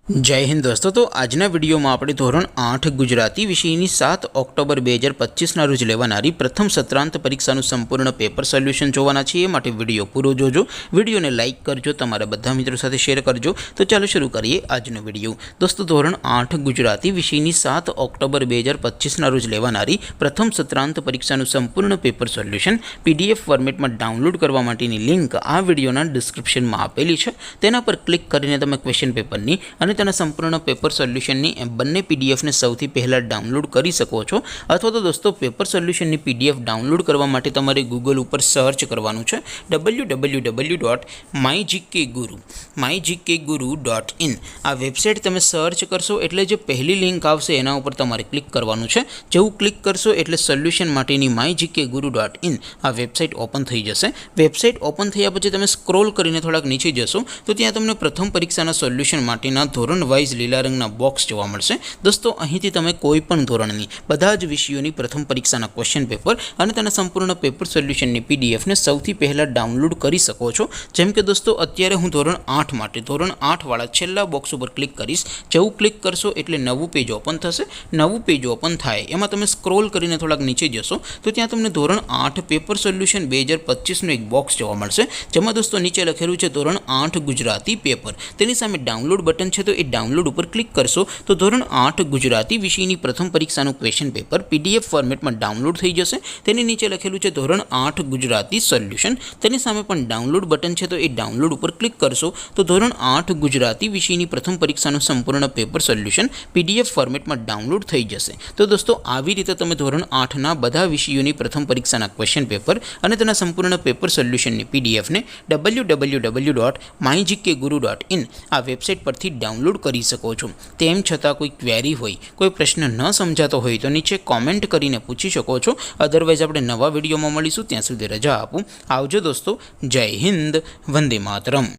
जय हिंद दोस्तों। तो आजना विडियो में આપણે ધોરણ 8 ગુજરાતી વિષયની 7 ઓક્ટોબર 2025 ના રોજ લેવાનારી પ્રથમ સત્રાંત પરીક્ષાનું સંપૂર્ણ પેપર સોલ્યુશન જોવાના છે। એ માટે વિડિયો પૂરો જોજો, વિડિયોને લાઈક કરજો, તમારા બધા મિત્રો સાથે શેર કરજો। તો ચાલો શરૂ કરીએ આજનો વિડિયો। દોસ્તો ધોરણ 8 ગુજરાતી વિષયની 7 ઓક્ટોબર 2025 ના રોજ લેવાનારી પ્રથમ સત્રાંત પરીક્ષાનું સંપૂર્ણ પેપર સોલ્યુશન પીડીએફ ફોર્મેટમાં ડાઉનલોડ કરવા માટેની લિંક આ વિડિયોના ડિસ્ક્રિપ્શનમાં આપેલી છે। તેના પર ક્લિક કરીને તમે ક્વેશ્ચન પેપરની અને તેના સંપૂર્ણ પેપર સોલ્યુશનની બંને પીડીએફને સૌથી પહેલાં ડાઉનલોડ કરી શકો છો। અથવા તો દોસ્તો પેપર સોલ્યુશનની પીડીએફ ડાઉનલોડ કરવા માટે તમારે ગૂગલ ઉપર સર્ચ કરવાનું છે www.mygkguru.in। આ વેબસાઇટ તમે સર્ચ કરશો એટલે જે પહેલી લિંક આવશે એના ઉપર તમારે ક્લિક કરવાનું છે। જેવું ક્લિક કરશો એટલે સોલ્યુશન માટેની mygkguru.in આ વેબસાઇટ ઓપન થઈ જશે। વેબસાઇટ ઓપન થયા પછી તમે સ્ક્રોલ કરીને થોડાક નીચે જશો તો ત્યાં તમને પ્રથમ પરીક્ષાના સોલ્યુશન માટેના ધોરણ વાઇઝ લીલા રંગના બોક્સ જોવા મળશે। દોસ્તો અહીંથી તમે કોઈ પણ ધોરણની બધા જ વિષયોની પ્રથમ પરીક્ષાના ક્વેશ્ચન પેપર અને તેના સંપૂર્ણ પેપર સોલ્યુશનની પીડીએફને સૌથી પહેલાં ડાઉનલોડ કરી શકો છો। જેમ કે દોસ્તો અત્યારે હું ધોરણ 8 માટે ધોરણ 8 વાળા છેલ્લા બોક્સ ઉપર ક્લિક કરીશ। જેવું ક્લિક કરશો એટલે નવું પેજ ઓપન થશે। નવું પેજ ઓપન થાય એમાં તમે સ્ક્રોલ કરીને થોડાક નીચે જશો તો ત્યાં તમને ધોરણ 8 પેપર સોલ્યુશન 2025નું એક બોક્સ જોવા મળશે। જેમાં દોસ્તો નીચે લખેલું છે ધોરણ 8 ગુજરાતી પેપર, તેની સામે ડાઉનલોડ બટન છે। તો એ ડાઉનલોડ ઉપર ક્લિક કરશો તો ધોરણ 8 ગુજરાતી વિષયની પ્રથમ પરીક્ષાનું ક્વેશ્ચન પેપર પીડીએફ ફોર્મેટમાં ડાઉનલોડ થઈ જશે। તેની નીચે લખેલું છે ધોરણ 8 ગુજરાતી સોલ્યુશન, તેની સામે પણ ડાઉનલોડ બટન છે। તો એ ડાઉનલોડ ઉપર ક્લિક કરશો તો ધોરણ 8 ગુજરાતી વિષયની પ્રથમ પરીક્ષાનું સંપૂર્ણ પેપર સોલ્યુશન પીડીએફ ફોર્મેટમાં ડાઉનલોડ થઈ જશે। તો દોસ્તો આવી રીતે તમે ધોરણ 8ના બધા વિષયોની પ્રથમ પરીક્ષાના ક્વેશ્ચન પેપર અને તેના સંપૂર્ણ પેપર સોલ્યુશનની પીડીએફને www.mygkguru.in આ વેબસાઇટ પરથી ડાઉનલોડ કરી શકો છો। તેમ છતાં કોઈ ક્વેરી હોય, કોઈ પ્રશ્ન ન સમજાતો હોય તો નીચે કોમેન્ટ કરીને પૂછી શકો છો। અધરવાઇઝ આપણે નવા વિડીયોમાં મળીશું, ત્યાં સુધી રજા આપું। આવજો દોસ્તો, જય હિન્દ, વંદે માતરમ।